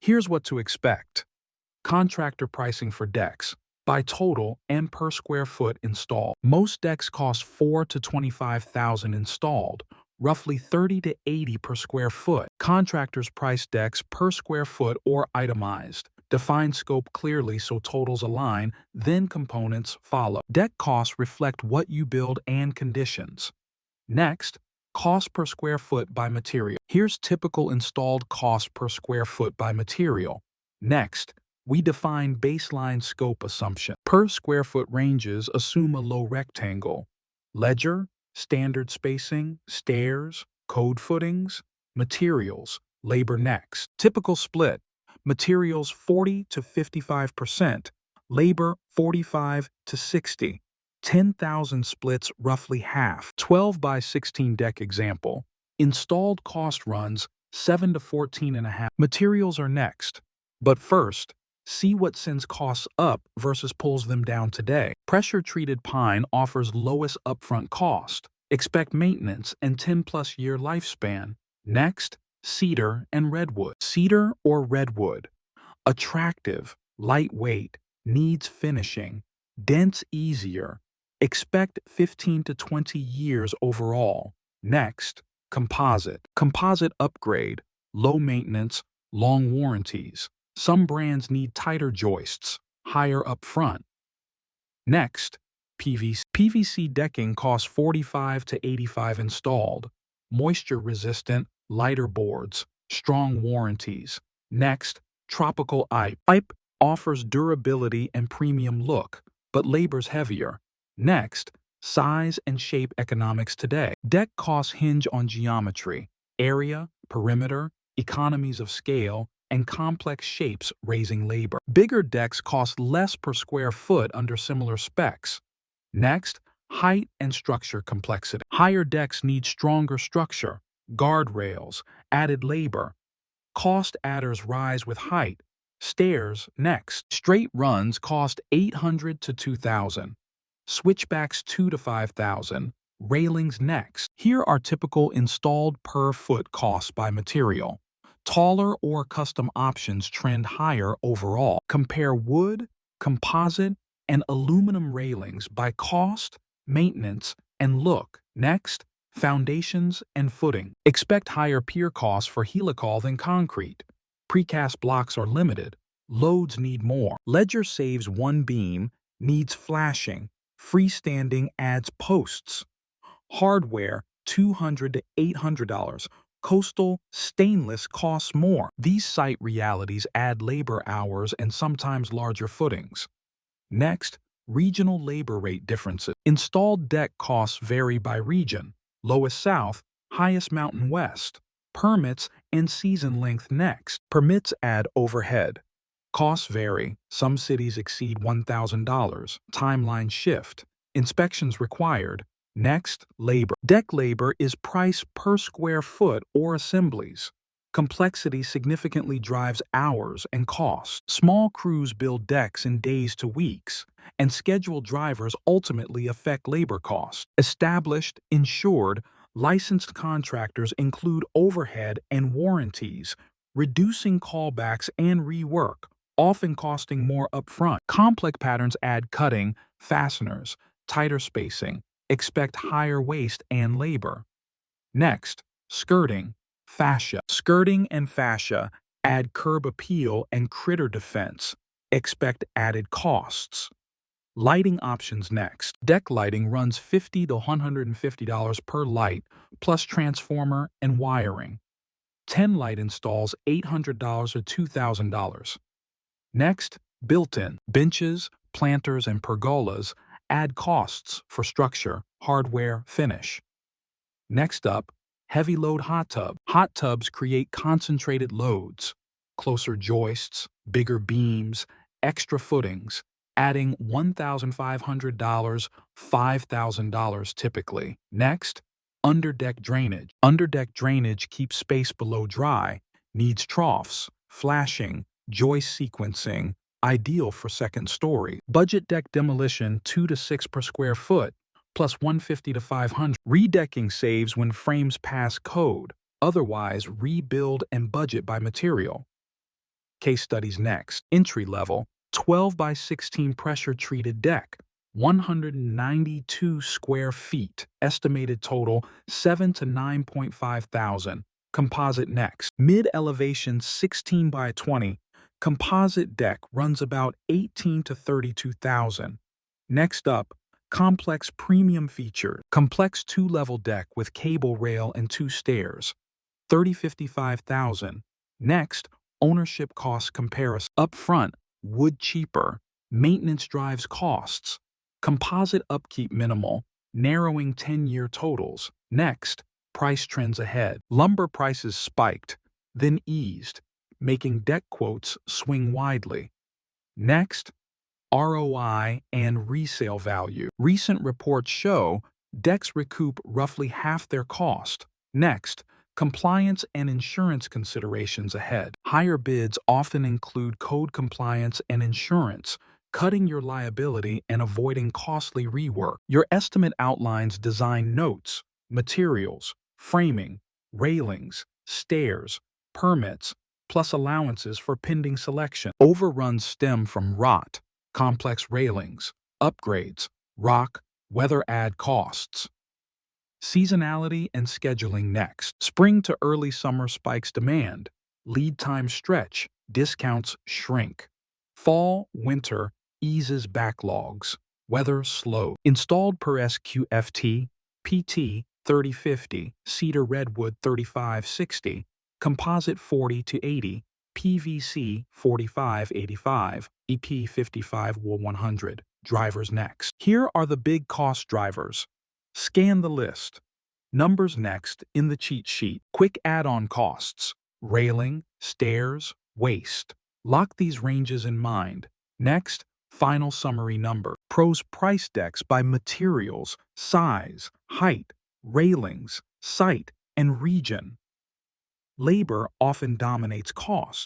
Here's what to expect. Contractor pricing for decks, by total and per square foot installed. Most decks cost $4,000 to $25,000 installed, roughly $30 to $80 per square foot. Contractors price decks per square foot or itemized. Define scope clearly so totals align, then components follow. Deck costs reflect what you build and conditions. Next, cost per square foot by material. Here's typical installed cost per square foot by material. Next, we define baseline scope assumption. Per square foot ranges assume a low rectangle. Ledger, standard spacing, stairs, code footings, materials, labor next. Typical split. Materials 40 to 55%, labor 45 to 60. 10,000 splits roughly half. 12 by 16 deck example. Installed cost runs 7 to 14.5. Materials are next. But first, see what sends costs up versus pulls them down today. Pressure-treated pine offers lowest upfront cost. Expect maintenance and 10+ year lifespan. Next, cedar and redwood. Cedar or redwood. Attractive, lightweight, needs finishing, dense easier. Expect 15 to 20 years overall. Next, composite. Composite upgrade, low maintenance, long warranties. Some brands need tighter joists, higher upfront. Next, PVC. PVC decking costs $45 to $85 installed. Moisture resistant, lighter boards, strong warranties. Next, tropical IPE. IPE offers durability and premium look, but labor's heavier. Next, size and shape economics today. Deck costs hinge on geometry, area, perimeter, economies of scale, and complex shapes raising labor. Bigger decks cost less per square foot under similar specs. Next, height and structure complexity. Higher decks need stronger structure, guardrails, added labor. Cost adders rise with height. Stairs next. Straight runs cost $800 to $2,000. Switchbacks $2,000 to $5,000. Railings next. Here are typical installed per foot costs by material. Taller or custom options trend higher overall. Compare wood, composite, and aluminum railings by cost, maintenance, and look. Next, foundations and footing. Expect higher pier costs for helical than concrete. Precast blocks are limited. Loads need more. Ledger saves one beam, needs flashing. Freestanding adds posts. Hardware $200 to $800. Coastal stainless costs more. These site realities add labor hours and sometimes larger footings. Next, regional labor rate differences. Installed deck costs vary by region. Lowest south, highest mountain west. Permits and season length next. Permits add overhead. Costs vary. Some cities exceed $1,000. Timeline shift. Inspections required. Next, labor. Deck labor is priced per square foot or assemblies. Complexity significantly drives hours and cost. Small crews build decks in days to weeks, and scheduled drivers ultimately affect labor costs. Established, insured, licensed contractors include overhead and warranties, reducing callbacks and rework, often costing more upfront. Complex patterns add cutting, fasteners, tighter spacing. Expect higher waste and labor. Next, skirting, fascia. Skirting and fascia add curb appeal and critter defense. Expect added costs. Lighting options next. Deck lighting runs $50 to $150 per light, plus transformer and wiring. 10 light installs $800 or $2,000. Next, built-in. Benches, planters, and pergolas add costs for structure, hardware, finish. Next up, heavy load hot tub. Hot tubs create concentrated loads, closer joists, bigger beams, extra footings, adding $1,500, $5,000 typically. Next, underdeck drainage. Underdeck drainage keeps space below dry, needs troughs, flashing, joist sequencing, ideal for second story. Budget deck demolition $2 to $6 per square foot, plus $150 to $500. Redecking saves when frames pass code. Otherwise, rebuild and budget by material. Case studies next. Entry level, 12 by 16 pressure-treated deck, 192 square feet, estimated total 7 to 9.5 thousand. Composite next. Mid-elevation 16 by 20, composite deck runs about 18 to 32,000. Next up, complex premium feature. Complex 2-level deck with cable rail and 2 stairs, 55,000. Next, ownership cost comparison. Up front, wood cheaper, maintenance drives costs. Composite upkeep minimal, narrowing 10-year totals. Next, price trends ahead. Lumber prices spiked, then eased, making deck quotes swing widely. Next, ROI and resale value. Recent reports show decks recoup roughly half their cost. Next, compliance and insurance considerations ahead. Higher bids often include code compliance and insurance, cutting your liability and avoiding costly rework. Your estimate outlines design notes, materials, framing, railings, stairs, permits, plus allowances for pending selection. Overruns stem from rot, complex railings, upgrades, rock, weather add costs. Seasonality and scheduling next. Spring to early summer spikes demand. Lead time stretch, discounts shrink. Fall, winter eases backlogs. Weather slow. Installed per SQFT, PT 3050, cedar redwood 3560, composite 40 to 80, PVC 4585, EP 55 wool 100. Drivers next. Here are the big cost drivers. Scan the list. Numbers next in the cheat sheet. Quick add-on costs. Railing, stairs, waste. Lock these ranges in mind. Next, final summary number. Pros price decks by materials, size, height, railings, site, and region. Labor often dominates cost.